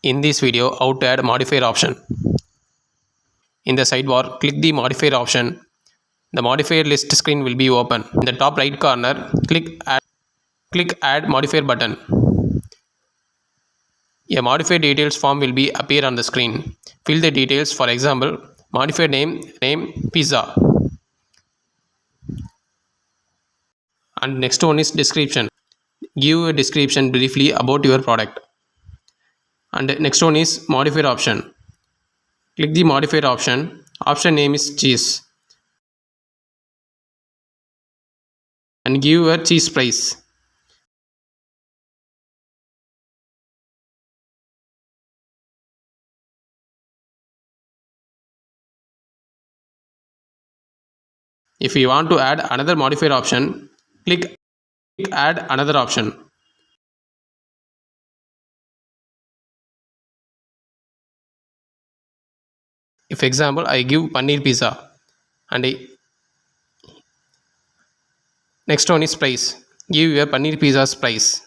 In this video, how to add modifier option. In the sidebar, click the modifier option. The modifier list screen will be open. In the top right corner, click add modifier button. A modifier details form will be appear on the screen. Fill the details, for example, modifier name pizza. And next one is description. Give a description briefly about your product. And next one is modifier option. Click the modifier option. Option name is cheese. And give a cheese price. If you want to add another modifier option, click add another option. If example, I give paneer pizza, and next one is price. Give your paneer pizza's price.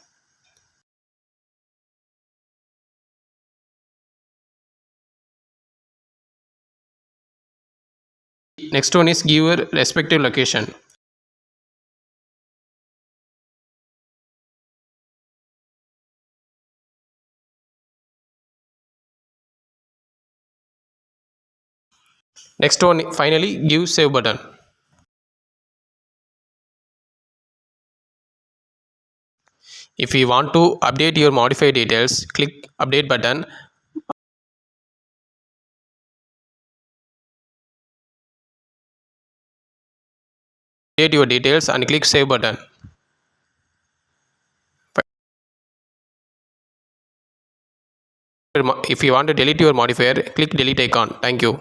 Next one is give your respective location. Next one, finally, give save button. If you want to update your modifier details, click update button. Update your details and click save button. If you want to delete your modifier, click delete icon. Thank you.